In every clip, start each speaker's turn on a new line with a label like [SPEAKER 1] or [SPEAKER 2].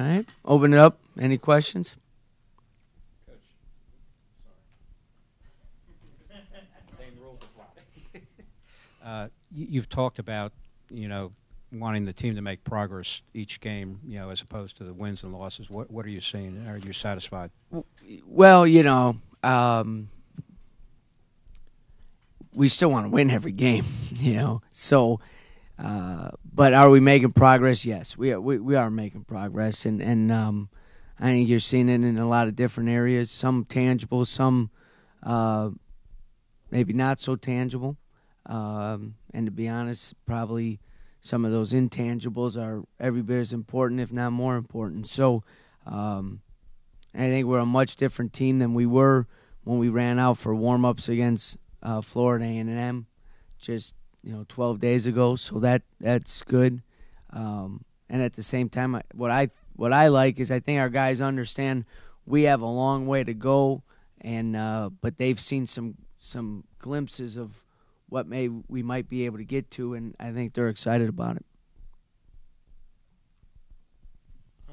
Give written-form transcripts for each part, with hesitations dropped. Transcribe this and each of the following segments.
[SPEAKER 1] right. Open it up. Any questions?
[SPEAKER 2] Coach, sorry. Same rules apply. You've talked about, wanting the team to make progress each game, as opposed to the wins and losses. What are you seeing? Are you satisfied?
[SPEAKER 1] Well, we still want to win every game, So, but are we making progress? Yes, we are making progress, and I think you're seeing it in a lot of different areas. Some tangible, some maybe not so tangible, and to be honest, probably some of those intangibles are every bit as important, if not more important. So, I think we're a much different team than we were when we ran out for warm-ups against Florida A&M just 12 days ago. So that's good. And at the same time, what I like is I think our guys understand we have a long way to go, and but they've seen some glimpses of what we might be able to get to, and I think they're excited about it.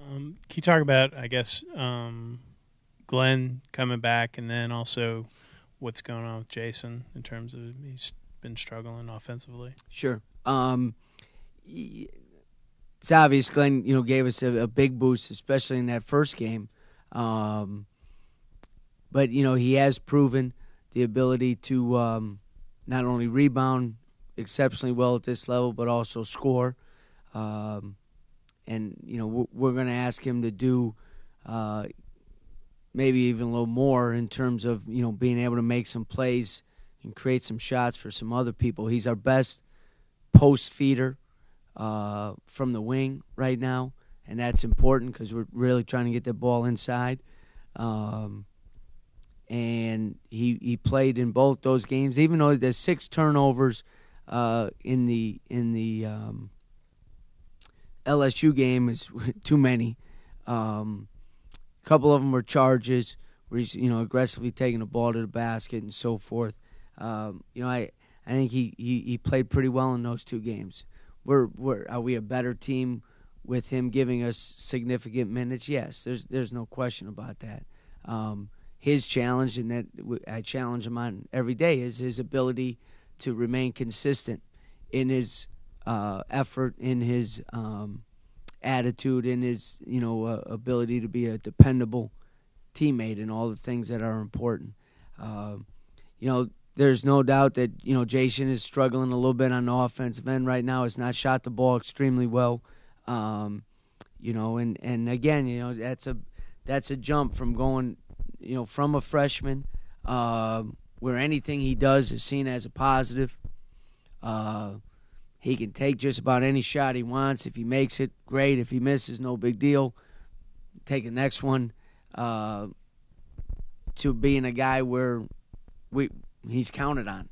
[SPEAKER 3] Can you talk about, I guess, Glenn coming back, and then also what's going on with Jason in terms of he's been struggling offensively?
[SPEAKER 1] Sure. It's obvious Glenn, gave us a big boost, especially in that first game. But, he has proven the ability to not only rebound exceptionally well at this level, but also score. And, we're going to ask him to do maybe even a little more in terms of, being able to make some plays and create some shots for some other people. He's our best post feeder from the wing right now, and that's important because we're really trying to get the ball inside. And he played in both those games, even though there's 6 turnovers in the LSU game is too many. A couple of them were charges where he's aggressively taking the ball to the basket and so forth. I think he played pretty well in those 2 games. Are we a better team with him giving us significant minutes? Yes, there's no question about that. His challenge, and that I challenge him on every day, is his ability to remain consistent in his effort, in his attitude, in his ability to be a dependable teammate, and all the things that are important. There's no doubt that Jason is struggling a little bit on the offensive end right now. Has not shot the ball extremely well. And again, that's a jump from going from a freshman where anything he does is seen as a positive. He can take just about any shot he wants. If he makes it, great. If he misses, no big deal. Take the next one. To being a guy where he's counted on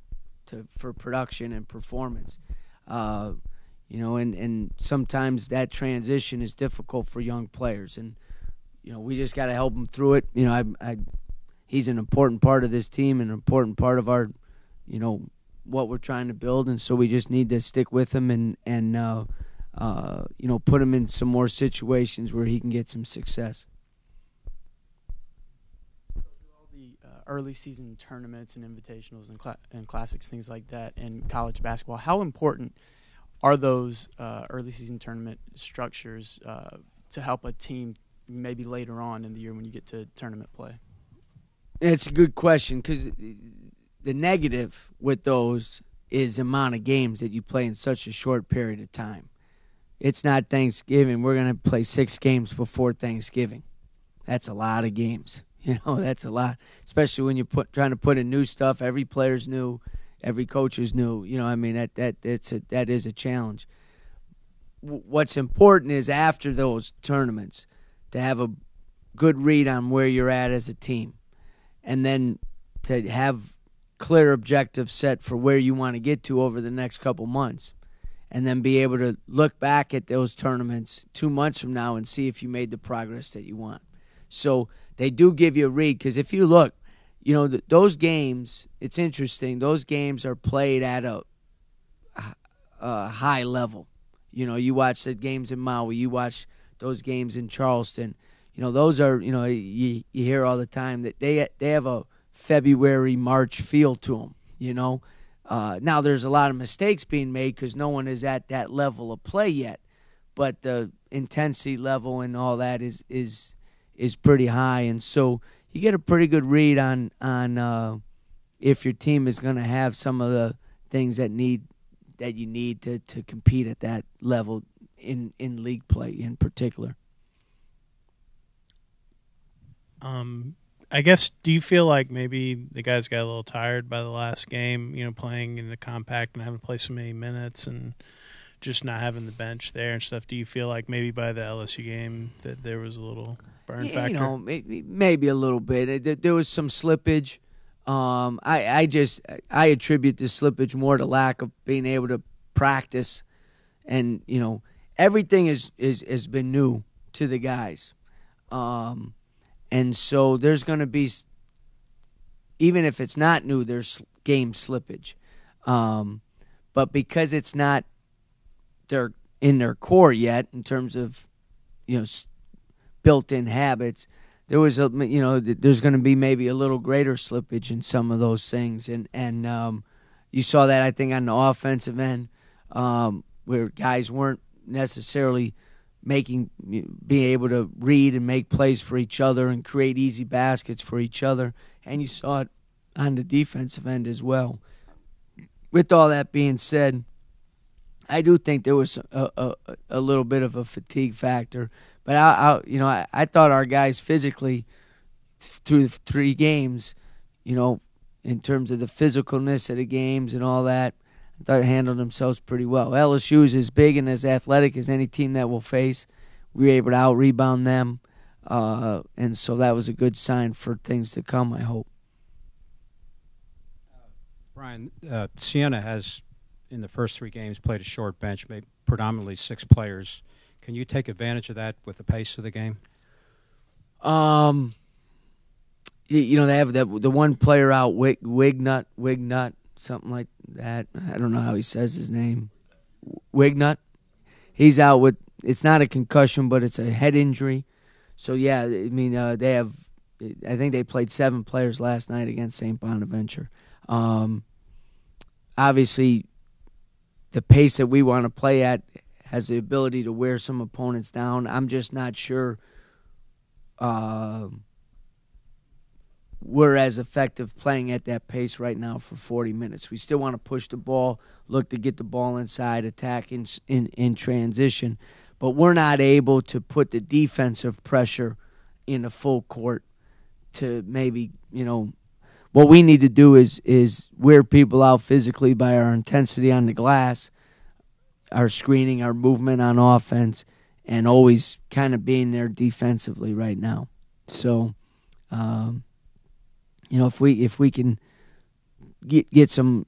[SPEAKER 1] for production and performance. And sometimes that transition is difficult for young players, and we just got to help him through it. He's an important part of this team, an important part of our, what we're trying to build, and so we just need to stick with him and put him in some more situations where he can get some success.
[SPEAKER 4] All the early season tournaments and invitationals and classics, things like that, in college basketball, how important are those early season tournament structures to help a team maybe later on in the year when you get to tournament play?
[SPEAKER 1] It's a good question because the negative with those is the amount of games that you play in such a short period of time. It's not Thanksgiving. We're going to play 6 games before Thanksgiving. That's a lot of games. That's a lot, especially when you're trying to put in new stuff. Every player's new. Every coach is new. That is a challenge. What's important is after those tournaments to have a good read on where you're at as a team, and then to have clear objectives set for where you want to get to over the next couple months, and then be able to look back at those tournaments 2 months from now and see if you made the progress that you want. So they do give you a read, because if you look, those games, it's interesting, those games are played at a high level. You watch the games in Maui, you watch those games in Charleston. Those are, you hear all the time that they have a February, March feel to them, Now there's a lot of mistakes being made because no one is at that level of play yet, but the intensity level and all that is pretty high, and so you get a pretty good read on if your team is going to have some of the things that you need to compete at that level in league play in particular.
[SPEAKER 3] I guess, do you feel like maybe the guys got a little tired by the last game, playing in the compact and having to play so many minutes and just not having the bench there and stuff? Do you feel like maybe by the LSU game that there was a little burn factor?
[SPEAKER 1] Maybe a little bit. There was some slippage. I attribute the slippage more to lack of being able to practice, and everything has been new to the guys. And so there's going to be, even if it's not new, there's game slippage. But because it's not in their core yet in terms of, built-in habits, there's going to be maybe a little greater slippage in some of those things. And you saw that, I think, on the offensive end, where guys weren't necessarily being able to read and make plays for each other and create easy baskets for each other. And you saw it on the defensive end as well. With all that being said, I do think there was a little bit of a fatigue factor. But I thought our guys physically through the 3 games, in terms of the physicalness of the games and all that, I thought they handled themselves pretty well. LSU is as big and as athletic as any team that we'll face. We were able to out-rebound them, and so that was a good sign for things to come, I hope.
[SPEAKER 2] Brian, Siena has, in the first 3 games, played a short bench, made predominantly 6 players. Can you take advantage of that with the pace of the game?
[SPEAKER 1] They have the one player out, Wignut, something like that. I don't know how he says his name. Wignut. He's out with, it's not a concussion, but it's a head injury. So, yeah, they have, I think they played 7 players last night against St. Bonaventure. Obviously, the pace that we want to play at has the ability to wear some opponents down. I'm just not sure we're as effective playing at that pace right now for 40 minutes. We still want to push the ball, look to get the ball inside, attack in transition, but we're not able to put the defensive pressure in a full court to maybe, what we need to do is wear people out physically by our intensity on the glass, our screening, our movement on offense, and always kind of being there defensively right now. So, if we can get some,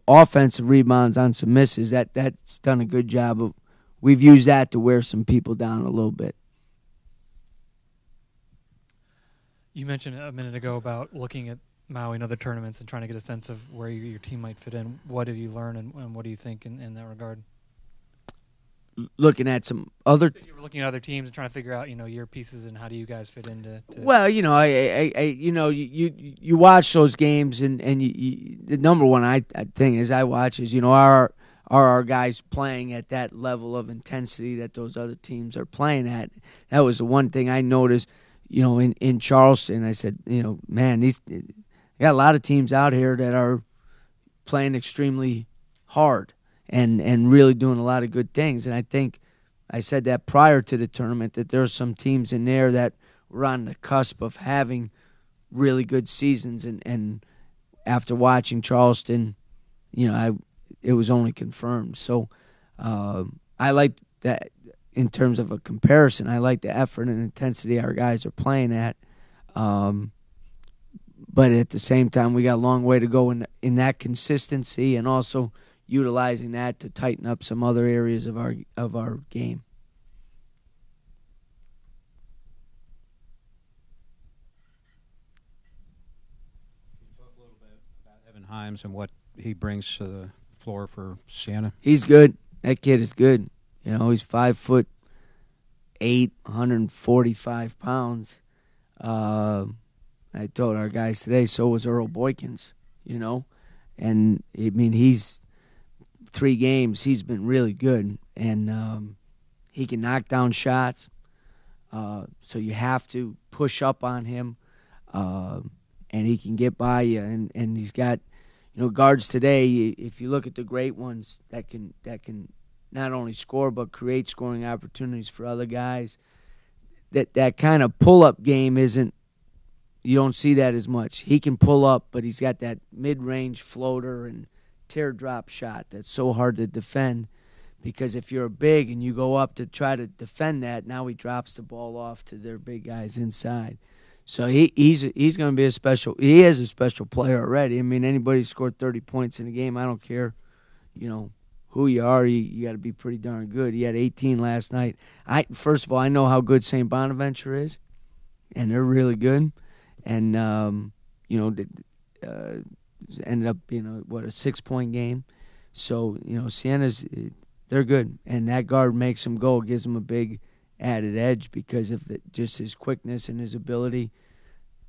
[SPEAKER 1] offensive rebounds on some misses, that's done a good job of. We've used that to wear some people down a little bit.
[SPEAKER 5] You mentioned a minute ago about looking at Maui and other tournaments and trying to get a sense of where your team might fit in. What have you learned, and what do you think in that regard?
[SPEAKER 1] Looking at some other,
[SPEAKER 5] you were looking at other teams and trying to figure out, your pieces and how do you guys fit into.
[SPEAKER 1] Well, I you watch those games and the number one thing is I watch is are our guys playing at that level of intensity that those other teams are playing at. That was the one thing I noticed. In Charleston, I said, man, they got a lot of teams out here that are playing extremely hard and really doing a lot of good things. And I think I said that prior to the tournament, that there are some teams in there that were on the cusp of having really good seasons. And after watching Charleston, it was only confirmed. So I like that. In terms of a comparison, I like the effort and intensity our guys are playing at. But at the same time, we got a long way to go in that consistency and also utilizing that to tighten up some other areas of our game.
[SPEAKER 2] Can you talk a little bit about Evan Himes and what he brings to the floor for Siena?
[SPEAKER 1] He's good. That kid is good. He's 5'8", 6'8", 145 pounds. I told our guys today, so was Earl Boykins, you know. And, I mean, he's 3 games, he's been really good. And he can knock down shots. So you have to push up on him. And he can get by you. And he's got, guards today, if you look at the great ones that can not only score but create scoring opportunities for other guys, that kind of pull-up game you don't see that as much. He can pull up, but he's got that mid-range floater and teardrop shot that's so hard to defend, because if you're big and you go up to try to defend that, now he drops the ball off to their big guys inside. So he's going to be he is a special player already. I mean, anybody who scored 30 points in a game, I don't care, who you are, you got to be pretty darn good. He had 18 last night. First of all, I know how good St. Bonaventure is, and they're really good. And, ended up being a 6-point game. So, Sienna's, they're good. And that guard makes him go, gives him a big added edge because of just his quickness and his ability.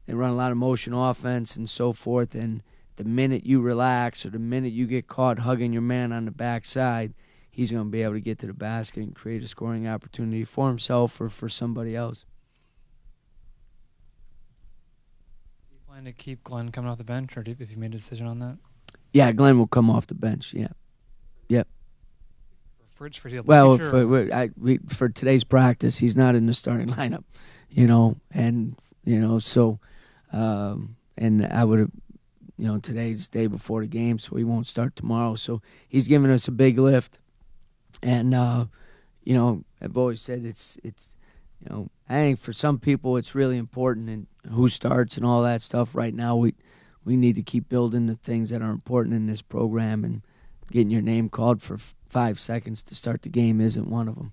[SPEAKER 1] They run a lot of motion offense and so forth. And the minute you relax or the minute you get caught hugging your man on the backside, he's going to be able to get to the basket and create a scoring opportunity for himself or for somebody else.
[SPEAKER 5] To keep Glenn coming off the bench, or if you made a decision on that?
[SPEAKER 1] Yeah, Glenn will come off the bench. Yeah, yep.
[SPEAKER 5] For
[SPEAKER 1] For today's practice, he's not in the starting lineup, and I would have, today's the day before the game, so he won't start tomorrow. So he's giving us a big lift, and I've always said it's. I think for some people it's really important and who starts and all that stuff. Right now we need to keep building the things that are important in this program, and getting your name called for 5 seconds to start the game isn't one of them.